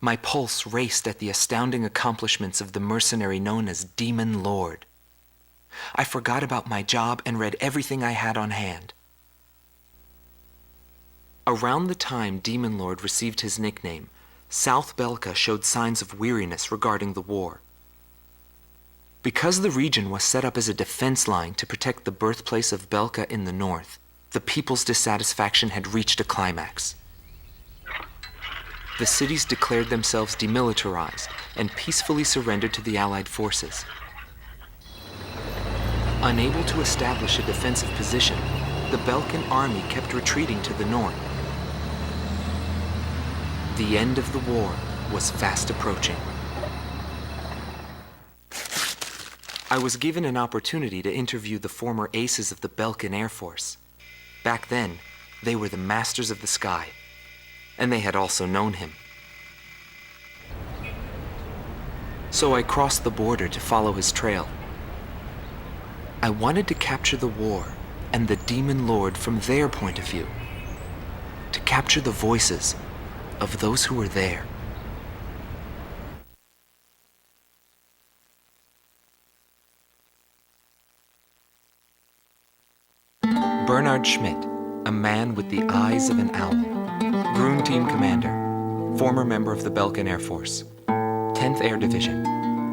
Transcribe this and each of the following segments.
My pulse raced at the astounding accomplishments of the mercenary known as Demon Lord. I forgot about my job and read everything I had on hand. Around the time Demon Lord received his nickname, South Belka showed signs of weariness regarding the war. Because the region was set up as a defense line to protect the birthplace of Belka in the north, the people's dissatisfaction had reached a climax. The cities declared themselves demilitarized and peacefully surrendered to the Allied forces. Unable to establish a defensive position, the Belkan army kept retreating to the north. The end of the war was fast approaching. I was given an opportunity to interview the former aces of the Belkan Air Force. Back then, they were the masters of the sky, and they had also known him. So I crossed the border to follow his trail. I wanted to capture the war and the Demon Lord from their point of view, to capture the voices of those who were there. Bernard Schmidt, a man with the eyes of an owl. Groom Team Commander, former member of the Belkan Air Force. 10th Air Division,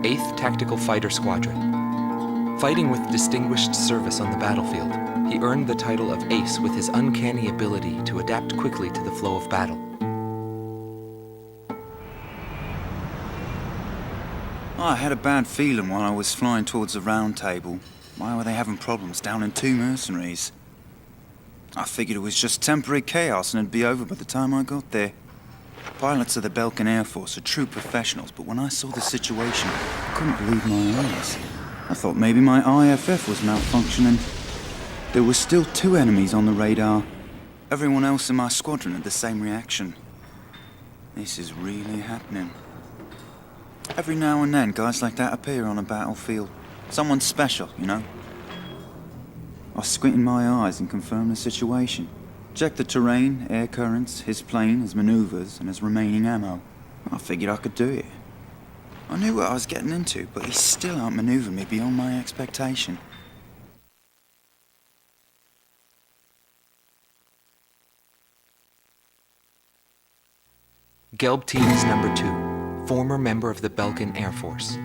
8th Tactical Fighter Squadron. Fighting with distinguished service on the battlefield, he earned the title of Ace with his uncanny ability to adapt quickly to the flow of battle. I had a bad feeling while I was flying towards the round table. Why were they having problems down in 2 mercenaries? I figured it was just temporary chaos and it'd be over by the time I got there. Pilots of the Belkan Air Force are true professionals, but when I saw the situation, I couldn't believe my eyes. I thought maybe my IFF was malfunctioning. There were still 2 enemies on the radar. Everyone else in my squadron had the same reaction. This is really happening. Every now and then, guys like that appear on a battlefield. Someone special, you know? I squinted my eyes and confirmed the situation. Checked the terrain, air currents, his plane, his maneuvers, and his remaining ammo. I figured I could do it. I knew what I was getting into, but he still outmaneuvered me beyond my expectation. Gelb Team is number 2, former member of the Belkan Air Force.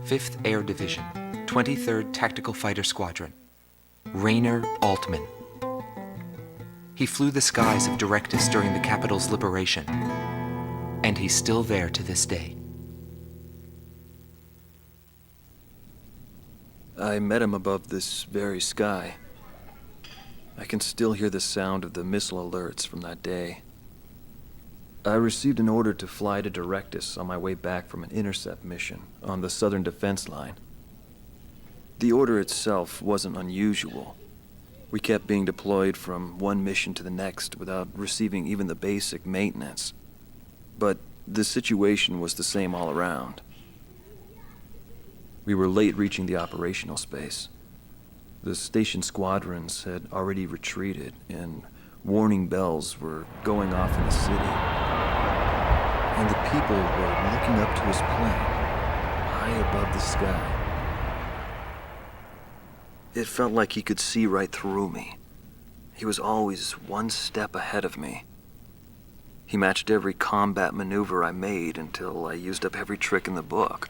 5th Air Division, 23rd Tactical Fighter Squadron. Rainer Altman. He flew the skies of Directus during the capital's liberation, and he's still there to this day. I met him above this very sky. I can still hear the sound of the missile alerts from that day. I received an order to fly to Directus on my way back from an intercept mission on the southern defense line. The order itself wasn't unusual. We kept being deployed from one mission to the next without receiving even the basic maintenance. But the situation was the same all around. We were late reaching the operational space. The station squadrons had already retreated, and warning bells were going off in the city. And the people were looking up to his plane, high above the sky. It felt like he could see right through me. He was always one step ahead of me. He matched every combat maneuver I made until I used up every trick in the book.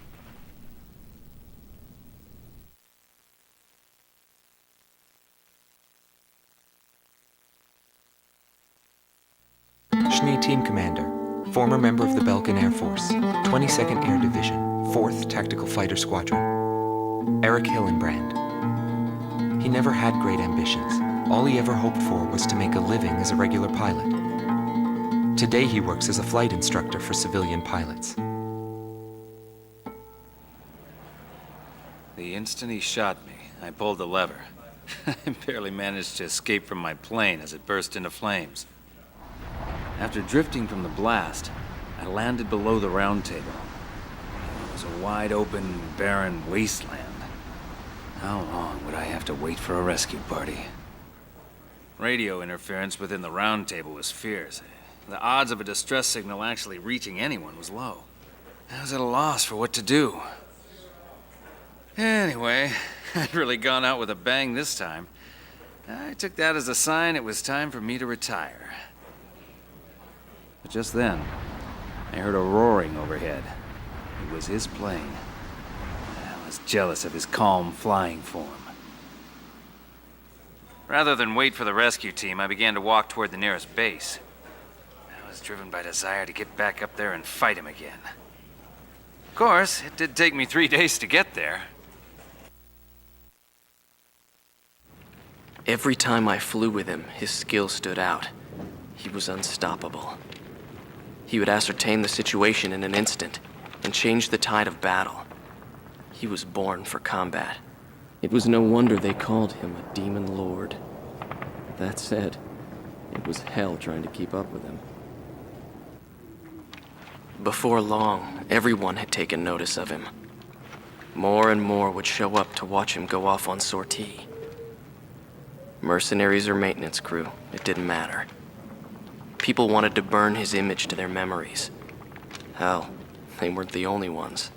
Schnee Team Commander, former member of the Belkan Air Force, 22nd Air Division, 4th Tactical Fighter Squadron. Eric Hillenbrand. He never had great ambitions. All he ever hoped for was to make a living as a regular pilot. Today he works as a flight instructor for civilian pilots. The instant he shot me, I pulled the lever. I barely managed to escape from my plane as it burst into flames. After drifting from the blast, I landed below the round table. It was a wide-open, barren wasteland. How long would I have to wait for a rescue party? Radio interference within the round table was fierce. The odds of a distress signal actually reaching anyone was low. I was at a loss for what to do. Anyway, I'd really gone out with a bang this time. I took that as a sign it was time for me to retire. But just then, I heard a roaring overhead. It was his plane. I was jealous of his calm flying form. Rather than wait for the rescue team, I began to walk toward the nearest base. I was driven by desire to get back up there and fight him again. Of course, it did take me 3 days to get there. Every time I flew with him, his skill stood out. He was unstoppable. He would ascertain the situation in an instant and change the tide of battle. He was born for combat. It was no wonder they called him a demon lord. That said, it was hell trying to keep up with him. Before long, everyone had taken notice of him. More and more would show up to watch him go off on sortie. Mercenaries or maintenance crew, it didn't matter. People wanted to burn his image to their memories. Hell, they weren't the only ones.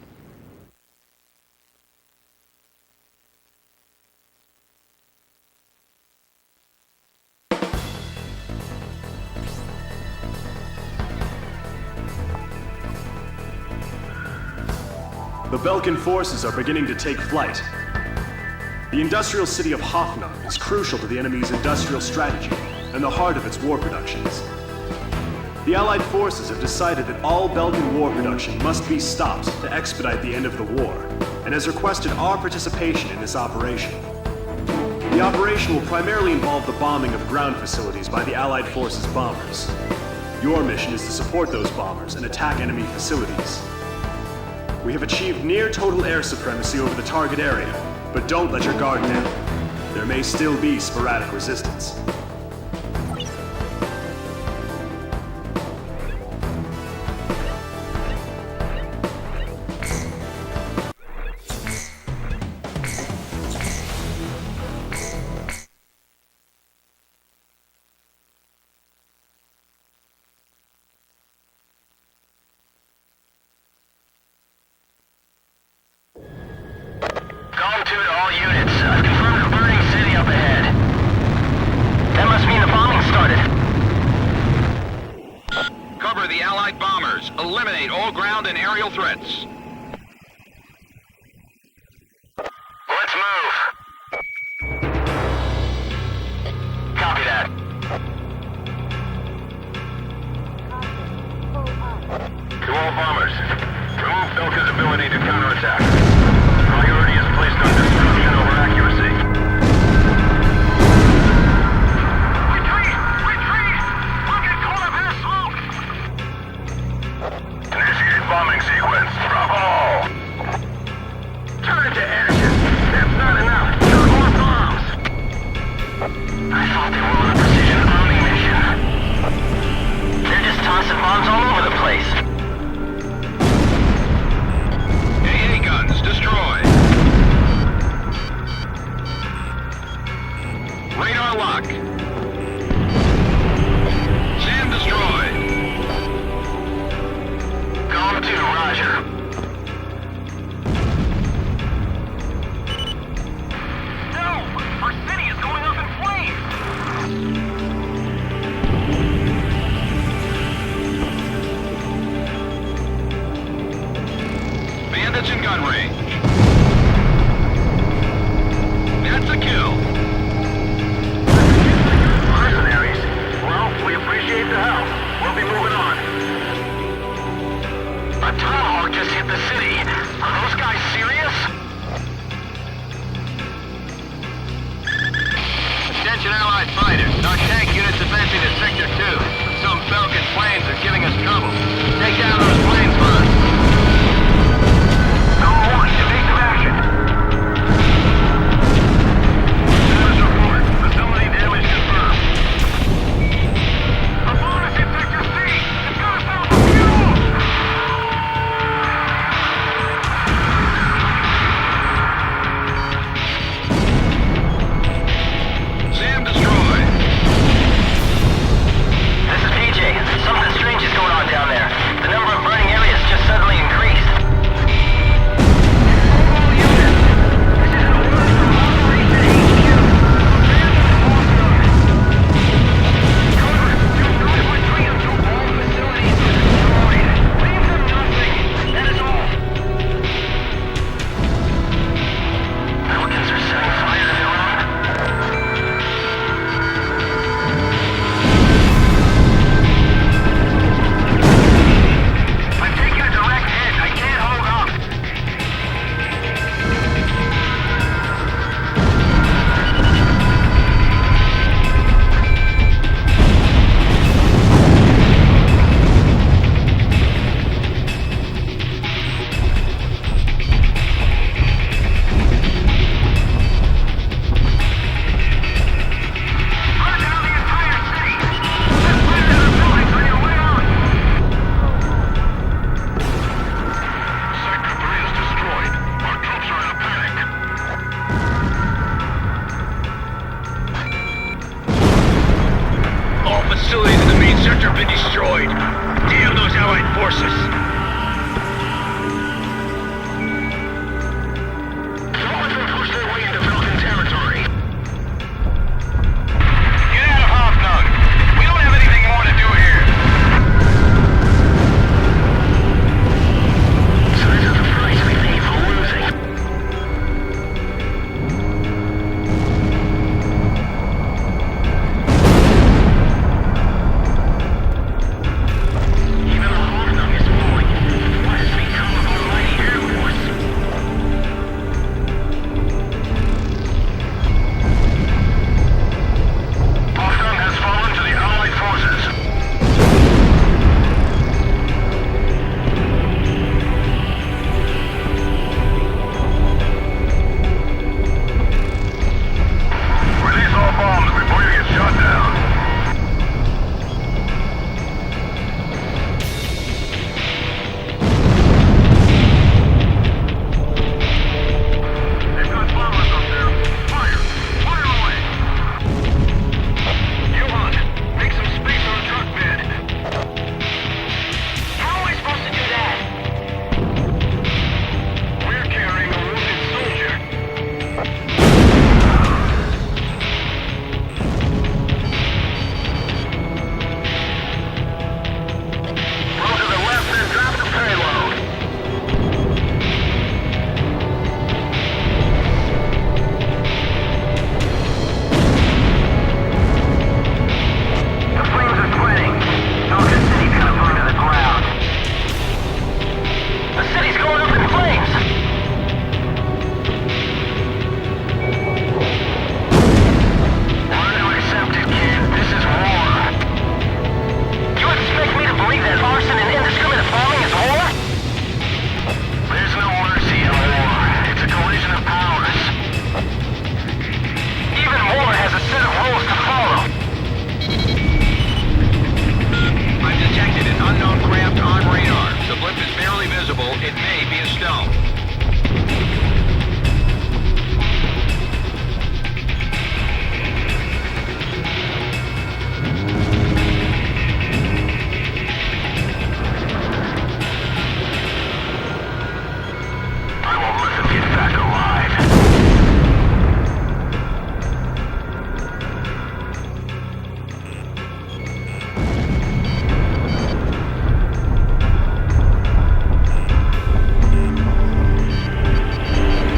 The Belkan forces are beginning to take flight. The industrial city of Hoffnung is crucial to the enemy's industrial strategy and the heart of its war productions. The Allied forces have decided that all Belkan war production must be stopped to expedite the end of the war, and has requested our participation in this operation. The operation will primarily involve the bombing of ground facilities by the Allied forces' bombers. Your mission is to support those bombers and attack enemy facilities. We have achieved near total air supremacy over the target area, but don't let your guard down. There may still be sporadic resistance. Eliminate all ground and aerial threats. Let's move. Copy that. To all bombers, remove Belkan's ability to counterattack. Priority is placed on destruction over accuracy. Retreat! Retreat! We'll get caught up in the smoke! Initiate bombing sequence. Drop all! Turn it to ashes! That's not enough! There are more bombs! I thought they were on a precision bombing mission. They're just tossing bombs all over the place. AA guns destroyed. Radar lock. SAM destroyed. Gone 2, roger. No! Our city is going up in flames! Bandits in gun range. That's a kill. Mercenaries. Well, we appreciate the help. We'll be moving on. A Tomahawk just hit the city. Are those guys serious? Attention Allied fighters. Our tank unit's advancing to Sector 2. Some Belkan planes are giving us trouble. Take down those planes for us. Number 1, evasive action. facilities in the main sector have been destroyed. Damn those Allied forces! Someone's been pushed their way into Belkan territory. Get out of Hoffnung! We don't have anything more to do here! So this is the price we pay for losing. Even the Hoffnung is falling. What has become of our mighty Air Force? Hoffnung has fallen to the Allied forces. Release all bombs before you get shot down. They've got bombers up there. Fire! Fire away! Johan, make some space on the truck bed. How am I supposed to do that? We're carrying a wounded soldier. Roll to the left and drop the payload. The flames are spreading. Belkan City's gonna burn to the ground. The city's going up in flames! Learn to accept it, kid. This is war. You expect me to believe that arson and indiscriminate bombing is war? There's no mercy in war. It's a collision of powers. Even war has a set of rules to follow. I've detected an unknown craft on radar. The blip is barely visible. It may be a stone. I won't let them get back alive.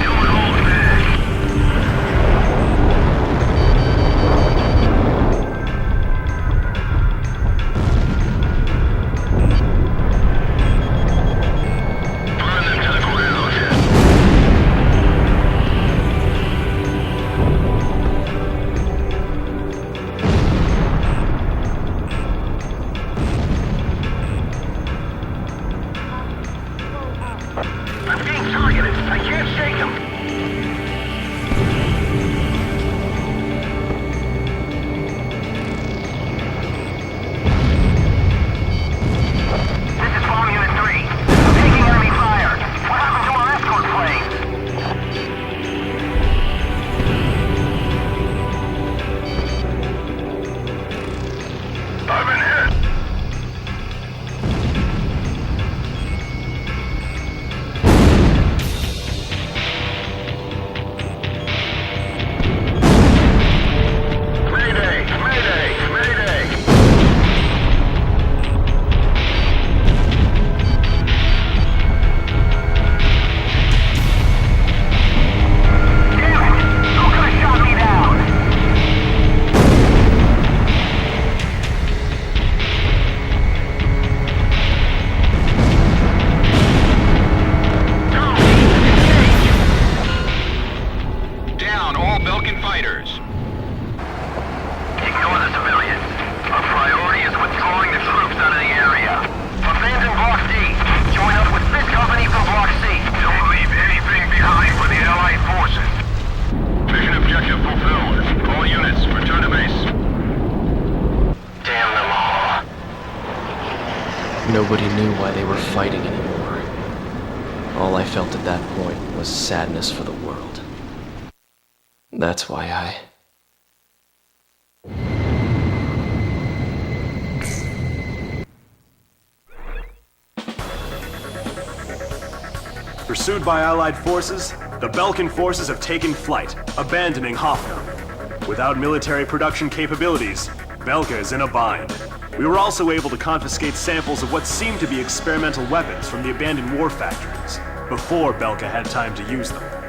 Don't hold back. Burn them to the ground. I'm being targeted. I can't shake him. This is Bomb Unit 3. I'm taking enemy fire. What happened to our escort plane? I've been hit. Mayday! Mayday! Mayday! Damn it! Who could have shot me down? Down all Belkan fighters. Ignore the civilians. Our priority is withdrawing the troops out of the area. Abandon Block D. Join up with this company from Block C. Don't leave anything behind for the Allied forces. Mission objective fulfilled. All units, return to base. Damn them all. Nobody knew why they were fighting anymore. All I felt at that point was sadness for the world. That's why I Pursued by Allied forces, the Belkan forces have taken flight, abandoning Hoffnung. Without military production capabilities, Belka is in a bind. We were also able to confiscate samples of what seemed to be experimental weapons from the abandoned war factories, before Belka had time to use them.